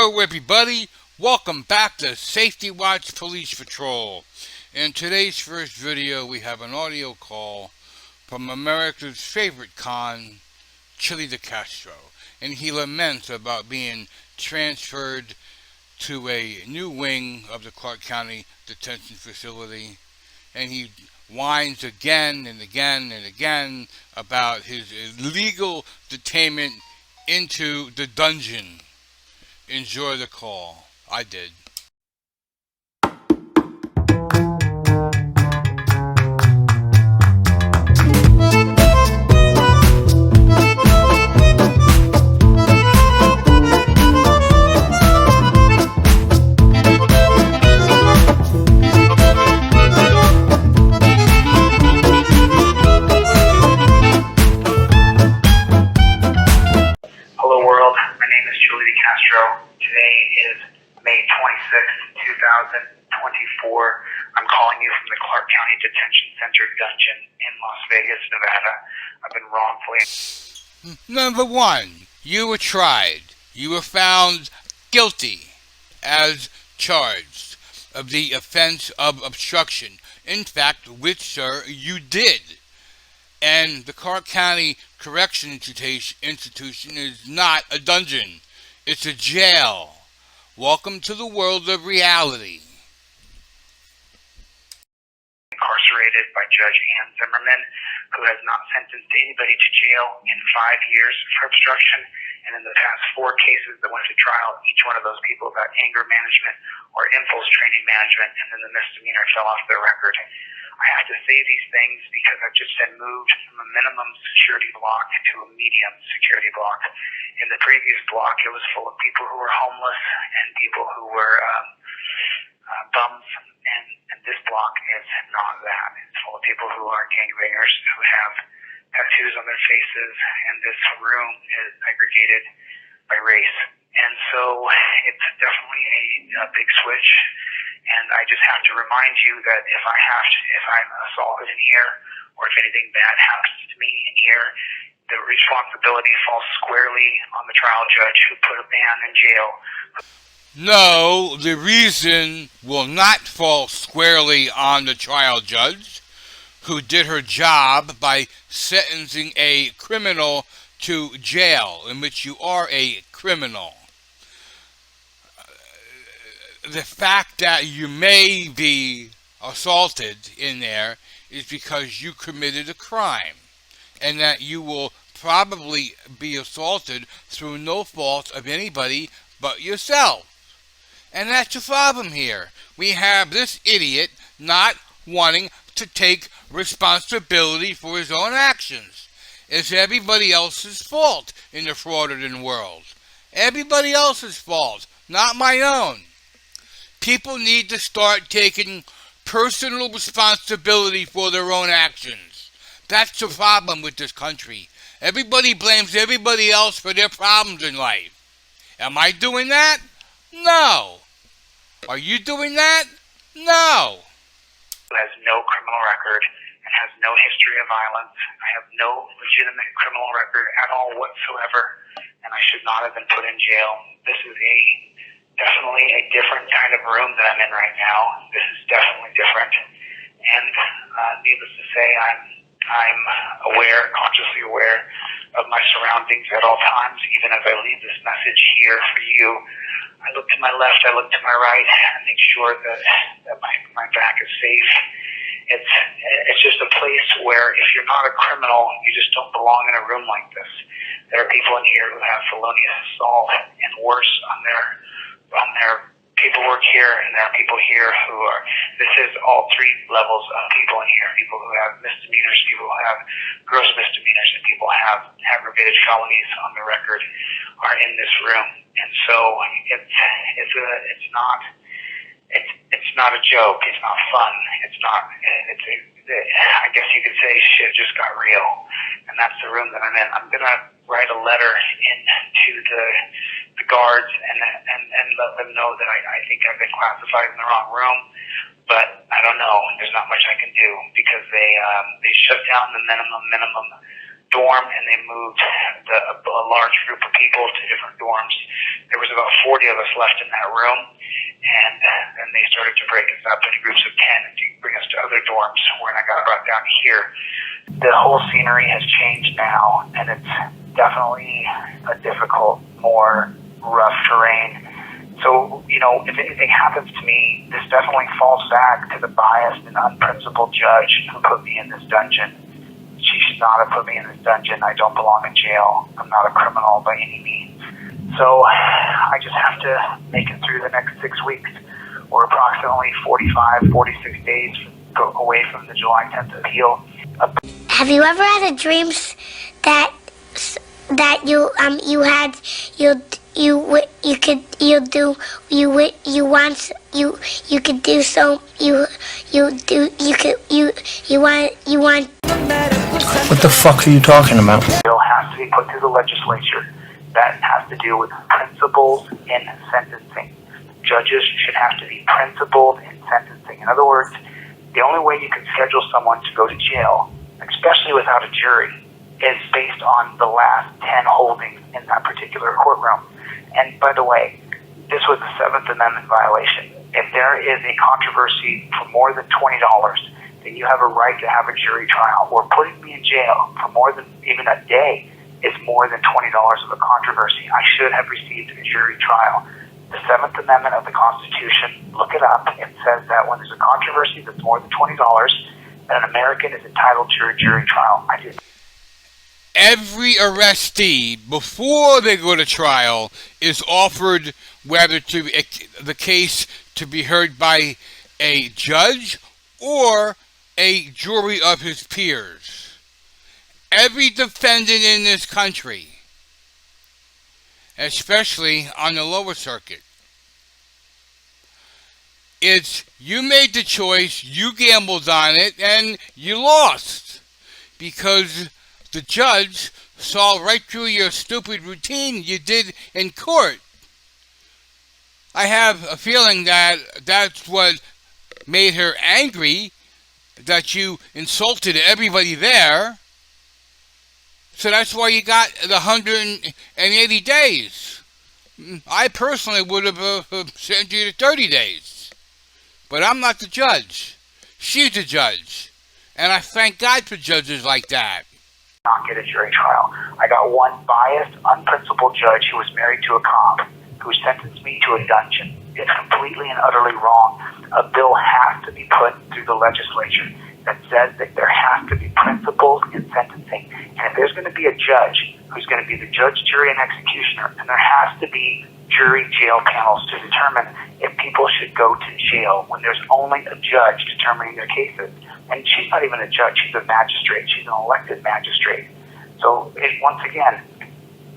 Hello everybody, welcome back to Safety Watch Police Patrol. In today's first video we have an audio call from America's favorite con, Chili de Castro, and he laments about being transferred to a new wing of the Clark County Detention Facility, and he whines again and again and again about his illegal detainment into the dungeon. Enjoy the call. I did. Hello world, my name is Chili de Castro. Today is May 26th, 2024. I'm calling you from the Clark County Detention Center dungeon in Las Vegas, Nevada. I've been wrongfully... Number one, you were tried. You were found guilty as charged of the offense of obstruction. In fact, which, sir, you did. And the Clark County Correction Institution is not a dungeon. It's a jail. Welcome to the world of reality. Incarcerated by Judge Ann Zimmerman, who has not sentenced anybody to jail in 5 years for obstruction. And in the past 4 cases that went to trial, each one of those people got anger management or impulse training management, and then the misdemeanor fell off their record. I have to say these things because I've just been moved from a minimum security block to a medium security block. In the previous block, it was full of people who were homeless and people who were bums, and this block is not that. It's full of people who are gangbangers, who have tattoos on their faces, and this room is segregated by race. And so it's definitely a big switch. And I just have to remind you that if I'm assaulted in here, or if anything bad happens to me in here, the responsibility falls squarely on the trial judge who put a man in jail. No, the reason will not fall squarely on the trial judge, who did her job by sentencing a criminal to jail, in which you are a criminal. The fact that you may be assaulted in there is because you committed a crime, and that you will probably be assaulted through no fault of anybody but yourself. And that's the problem here. We have this idiot not wanting to take responsibility for his own actions. It's everybody else's fault in the fraudulent world. Everybody else's fault, not my own. People need to start taking personal responsibility for their own actions. That's the problem with this country. Everybody blames everybody else for their problems in life. Am I doing that? No. Are you doing that? No. Who has no criminal record and has no history of violence. I have no legitimate criminal record at all whatsoever, and I should not have been put in jail. This is definitely a different kind of room that I'm in right now. This is definitely different, and needless to say, I'm aware, consciously aware of my surroundings at all times. Even as I leave this message here for you, I look to my left, I look to my right, and make sure that my back is safe. It's just a place where if you're not a criminal, you just don't belong in a room like this. There are people in here who have felonious assault and worse on their paperwork here, and there are people here who are, this is all 3 levels of people in here, people who have misdemeanors, people who have gross misdemeanors, and people who have aggravated felonies on the record are in this room. And so it's not a joke, it's not fun, I guess you could say shit just got real. And that's the room that I'm in. I'm gonna write a letter into the guards and let them know that I think I've been classified in the wrong room, but I don't know. There's not much I can do because they shut down the minimum dorm, and they moved a large group of people to different dorms. There was about 40 of us left in that room, and then they started to break us up into groups of 10 to bring us to other dorms when I got brought down here. The whole scenery has changed now, and it's definitely a difficult, more rough terrain. So, if anything happens to me, this definitely falls back to the biased and unprincipled judge who put me in this dungeon. She should not have put me in this dungeon. I don't belong in jail. I'm not a criminal by any means. So I just have to make it through the next 6 weeks, or approximately 46 days away from the July 10th appeal. Have you ever had a dream that you want. What the fuck are you talking about? A bill has to be put through the legislature that has to do with principles in sentencing. Judges should have to be principled in sentencing. In other words, the only way you can schedule someone to go to jail, especially without a jury, is based on the last 10 holdings in that particular courtroom. And by the way, this was a Seventh Amendment violation. If there is a controversy for more than $20, then you have a right to have a jury trial. Or putting me in jail for more than even a day is more than $20 of a controversy. I should have received a jury trial. The Seventh Amendment of the Constitution, look it up, it says that when there's a controversy that's more than $20, then an American is entitled to a jury trial. I did. Every arrestee, before they go to trial, is offered whether the case to be heard by a judge or a jury of his peers. Every defendant in this country, especially on the lower circuit, it's you made the choice, you gambled on it, and you lost because the judge saw right through your stupid routine you did in court. I have a feeling that that's what made her angry, that you insulted everybody there. So that's why you got the 180 days. I personally would have sent you to 30 days. But I'm not the judge. She's the judge. And I thank God for judges like that. Not get a jury trial. I got one biased, unprincipled judge who was married to a cop who sentenced me to a dungeon. It's completely and utterly wrong. A bill has to be put through the legislature that says that there has to be principles in sentencing. And if there's going to be a judge who's going to be the judge, jury, and executioner, then there has to be jury jail panels to determine if people should go to jail when there's only a judge determining their cases. And she's not even a judge, she's a magistrate. She's an elected magistrate. So, once again,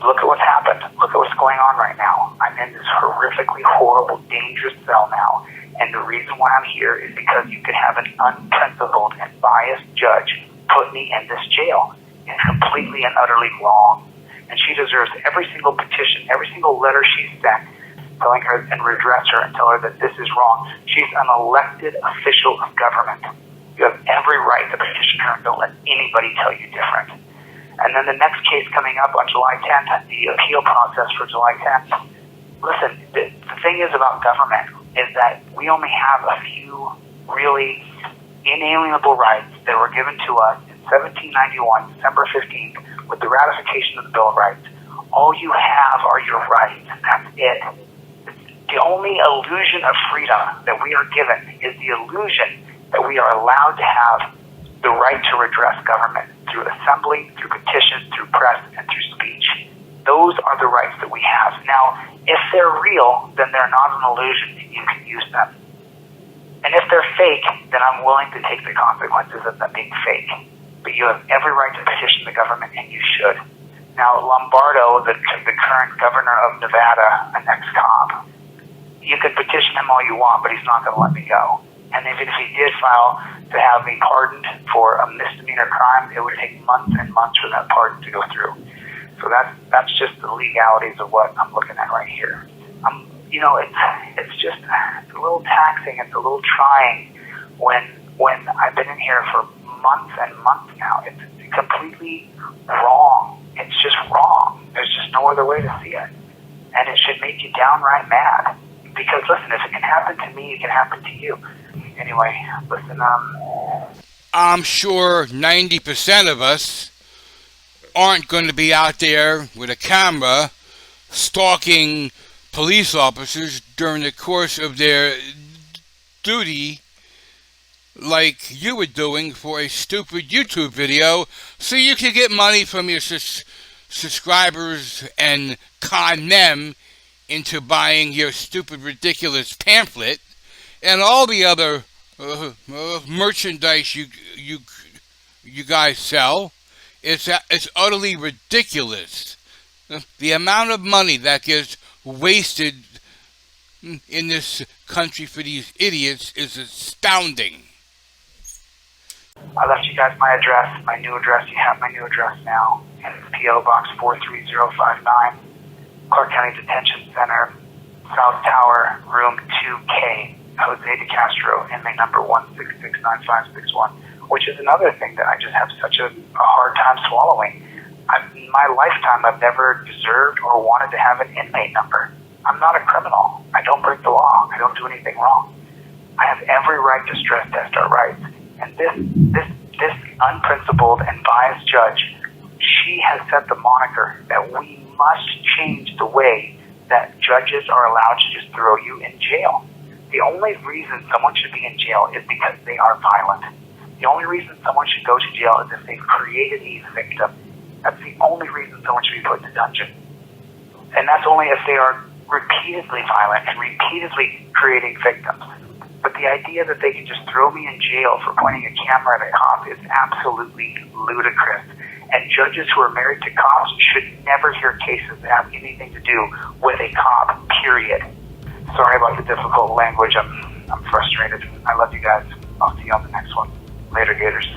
look at what's happened. Look at what's going on right now. I'm in this horrifically horrible, dangerous cell now. And the reason why I'm here is because you could have an unprincipled and biased judge put me in this jail. It's completely and utterly wrong. And she deserves every single petition, every single letter she sent, telling her and redress her and tell her that this is wrong. She's an elected official of government. You have every right to petition her and don't let anybody tell you different. And then the next case coming up on July 10th, the appeal process for July 10th. Listen, the thing is about government is that we only have a few really inalienable rights that were given to us in 1791, December 15th, with the ratification of the Bill of Rights. All you have are your rights. That's it. The only illusion of freedom that we are given is the illusion that we are allowed to have the right to redress government through assembly, through petition, through press, and through speech. Those are the rights that we have. Now, if they're real, then they're not an illusion and you can use them. And if they're fake, then I'm willing to take the consequences of them being fake. But you have every right to petition the government, and you should. Now, Lombardo, the current governor of Nevada, an ex-cop, you can petition him all you want, but he's not going to let me go. And even if he did file to have me pardoned for a misdemeanor crime, it would take months and months for that pardon to go through. So that's just the legalities of what I'm looking at right here. It's a little taxing. It's a little trying when I've been in here for months and months now. It's completely wrong. It's just wrong. There's just no other way to see it. And it should make you downright mad. Because, listen, if it can happen to me, it can happen to you. Anyway, listen, I'm sure 90% of us aren't going to be out there with a camera stalking police officers during the course of their duty like you were doing for a stupid YouTube video so you can get money from your subscribers and con them into buying your stupid, ridiculous pamphlet and all the other merchandise you guys sell. It's utterly ridiculous. The amount of money that gets wasted in this country for these idiots is astounding. I left you guys my address, my new address. You have my new address now. And it's P.O. Box 43059, Clark County Detention Center, South Tower, Room 2K, Jose de Castro, inmate number 1669561, which is another thing that I just have such a hard time swallowing. In my lifetime, I've never deserved or wanted to have an inmate number. I'm not a criminal. I don't break the law. I don't do anything wrong. I have every right to stress test our rights. And this unprincipled and biased judge, she has set the moniker that we must change the way that judges are allowed to just throw you in jail. The only reason someone should be in jail is because they are violent. The only reason someone should go to jail is if they've created a victim. That's the only reason someone should be put in a dungeon. And that's only if they are repeatedly violent and repeatedly creating victims. But the idea that they can just throw me in jail for pointing a camera at a cop is absolutely ludicrous. And judges who are married to cops should never hear cases that have anything to do with a cop, period. Sorry about the difficult language. I'm frustrated. I love you guys. I'll see you on the next one. Later, Gators.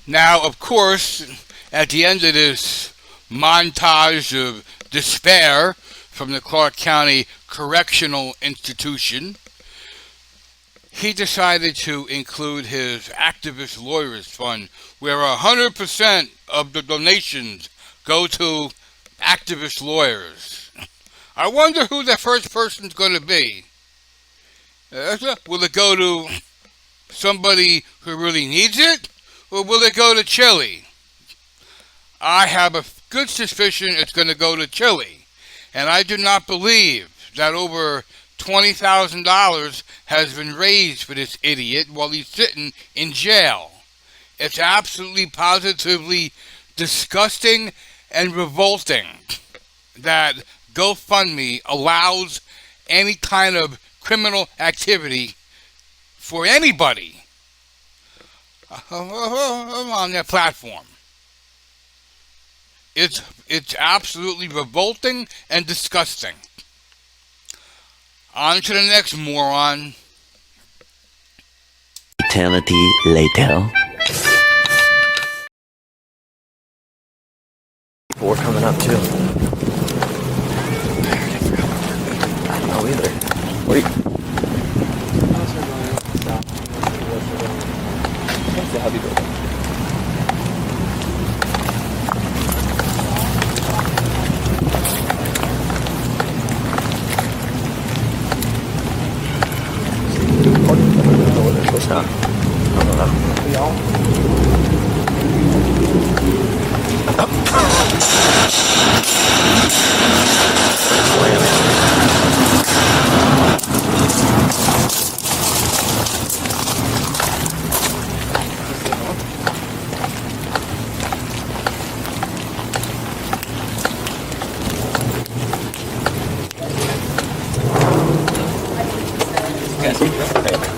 Now, of course, at the end of this montage of despair from the Clark County Correctional Institution, he decided to include his activist lawyers fund, where 100% of the donations go to activist lawyers. I wonder who the first person's going to be. Will it go to somebody who really needs it, or will it go to Chile? I have a good suspicion it's going to go to Chile, and I do not believe that over $20,000 has been raised for this idiot while he's sitting in jail. It's absolutely positively disgusting and revolting that GoFundMe allows any kind of criminal activity for anybody on their platform. It's absolutely revolting and disgusting. On to the next moron. Eternity later. We're coming up too. I don't know either. Wait. What's the hubby building? What's that? I don't know.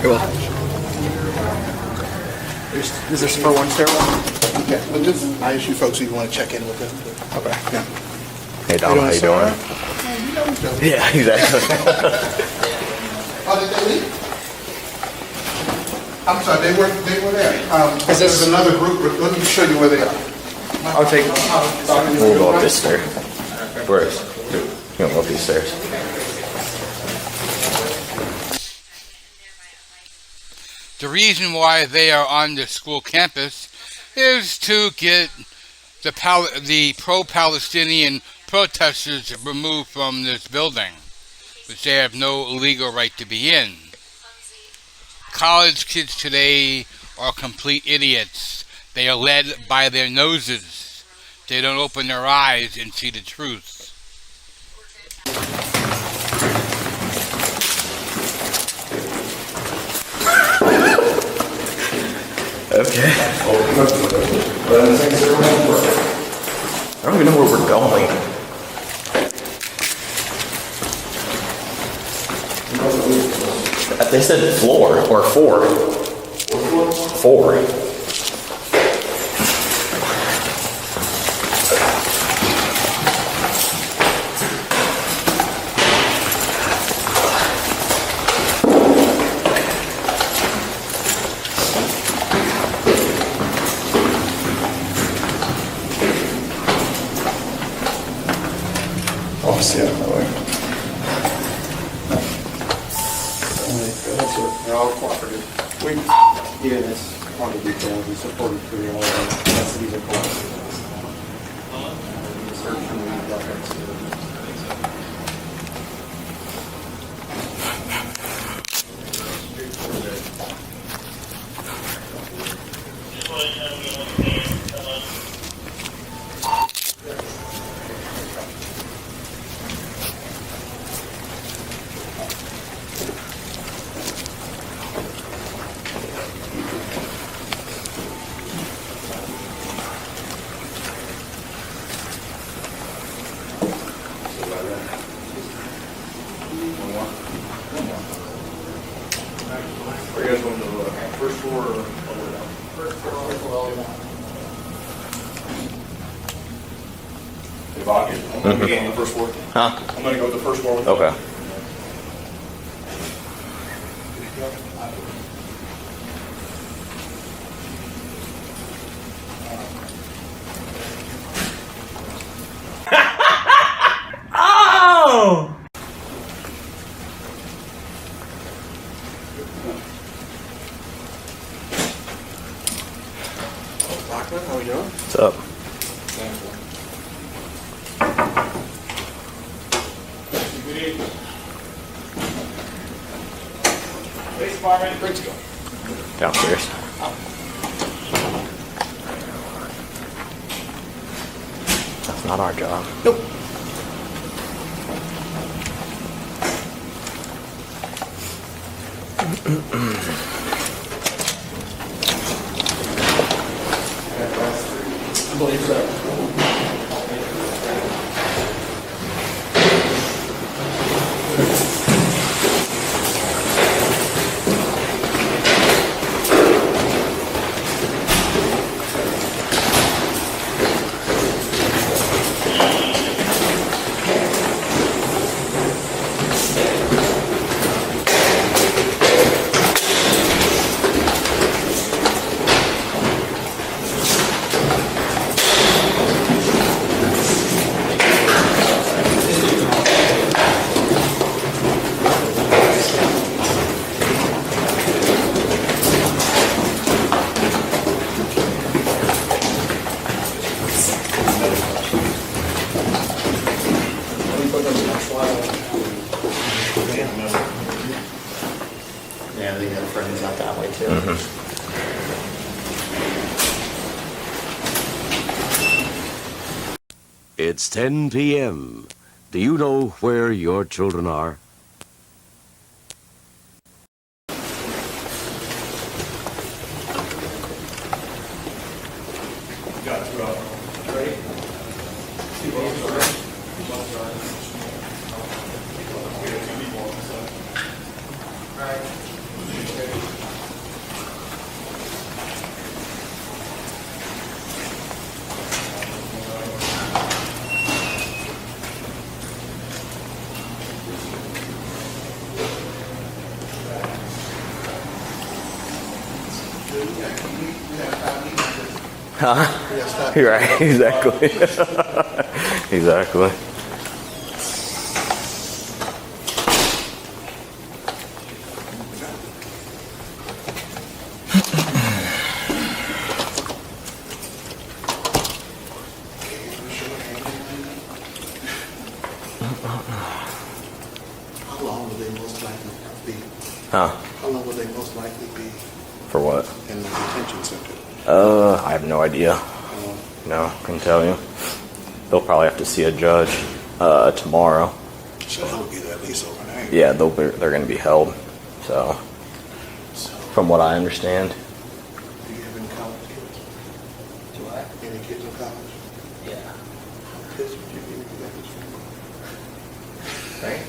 You're welcome. Is this for one stairwell? Okay, well, just, I issue folks who you want to check in with them. Okay. Yeah. Hey Dom, how you doing? Yeah, exactly. Oh, did they leave? I'm sorry, they were there. There's another group, let me show you where they are. I'll take. We'll go up this stair. Where is? You don't go up these stairs. The reason why they are on the school campus is to get the pro-Palestinian protesters removed from this building, which they have no legal right to be in. College kids today are complete idiots. They are led by their noses. They don't open their eyes and see the truth. Okay. I don't even know where we're going. They said floor or four. Four. Oh, see, that way. They're all cooperative. Yeah, that's part of the details. We support it through all the necessities of cooperative. Where you guys going to the first floor or down? First floor. I'm going to be on the first floor. Huh? I'm going to go with the first floor with you. Okay. Oh! Blackman, how are you doing? What's up? Police department, ready to go. Downstairs. That's not our job. Nope. I believe so. Yeah, they got friends out that way too. It's 10 p.m. Do you know where your children are? Got two out. Ready? Two balls are ready. Huh? You're right, exactly. Exactly. they most likely be? Huh? How long will they most likely be For what? in the detention center? I have no idea. No, couldn't tell you. They'll probably have to see a judge tomorrow. So they'll be there at least overnight. Yeah, they're going to be held. So, from what I understand. Do you have any college kids? Do I? Any kids in college? Yeah. Kids, would you give me that much for? Right?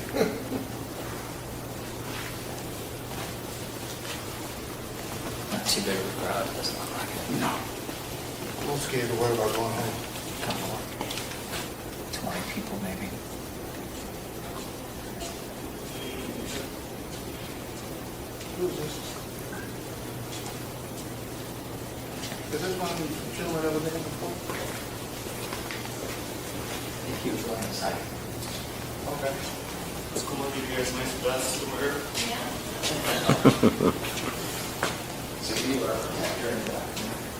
Not too big of a crowd, it doesn't look like it. No. I'm scared to worry about going home. Couple of 20 people maybe. Who's this? Is this one gentleman ever been before? I think he was going inside. Okay. Let's come up, give you guys a nice glass somewhere. So you were during that.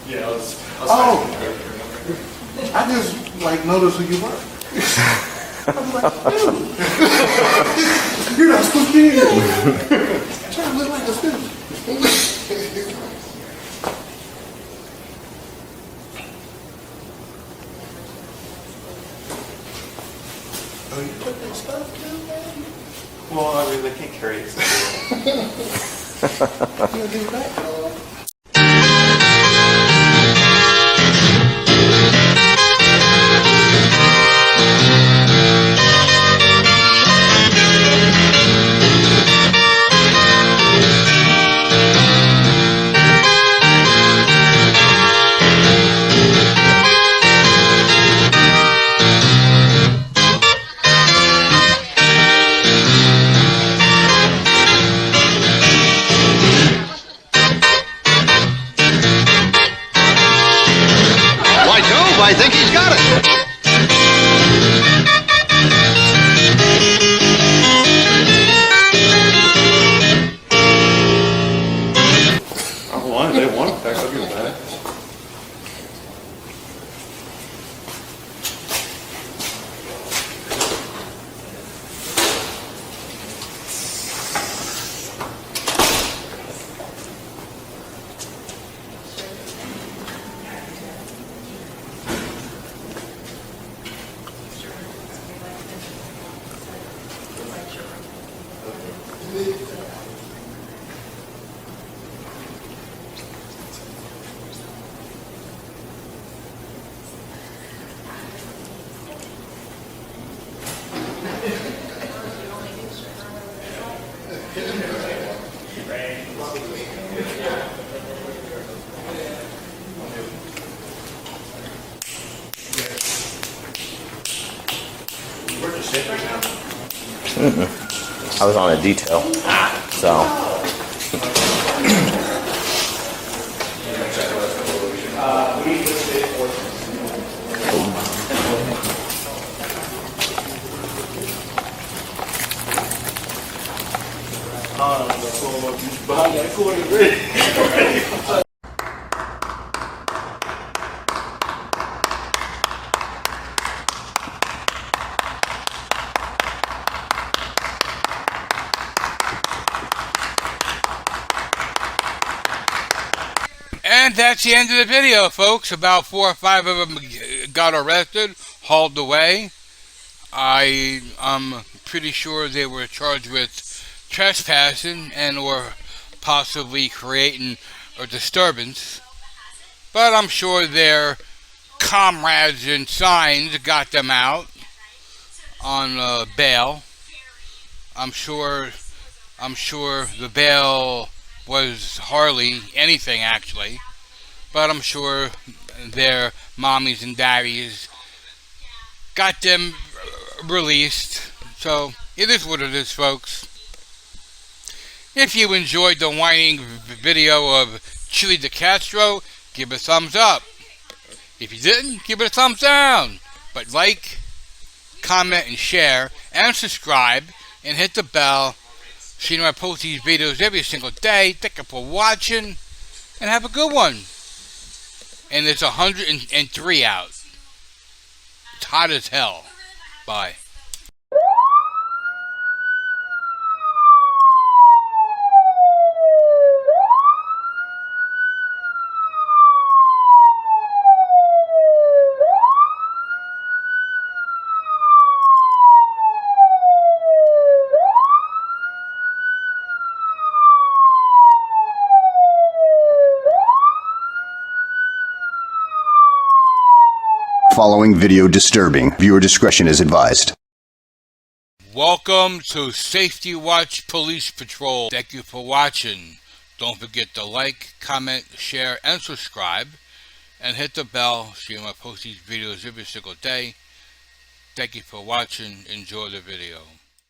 Yeah, I was Oh! I just like noticed who you were. I'm like, dude. You're not supposed to be here. Trying to look like a student. Oh, you took that stuff too, man? well, I mean, they can't carry it. You give it back, dog. I think he's got it. I want it. They want it back up your back. I was on a detail. So. And that's the end of the video, folks. About 4 or 5 of them got arrested, hauled away. I'm pretty sure they were charged with trespassing and or possibly creating a disturbance. But I'm sure their comrades and signs got them out on bail. I'm sure the bail was hardly anything, actually. But I'm sure their mommies and daddies got them released. So it is what it is, folks. If you enjoyed the whining video of Chili De Castro, give it a thumbs up. If you didn't, give it a thumbs down. But like, comment, and share, and subscribe, and hit the bell so you know I post these videos every single day. Thank you for watching, and have a good one. And it's 103 out. It's hot as hell. Bye. Following video disturbing. Viewer discretion is advised. Welcome to Safety Watch Police Patrol. Thank you for watching. Don't forget to like, comment, share, and subscribe. And hit the bell so you know I post these videos every single day. Thank you for watching. Enjoy the video.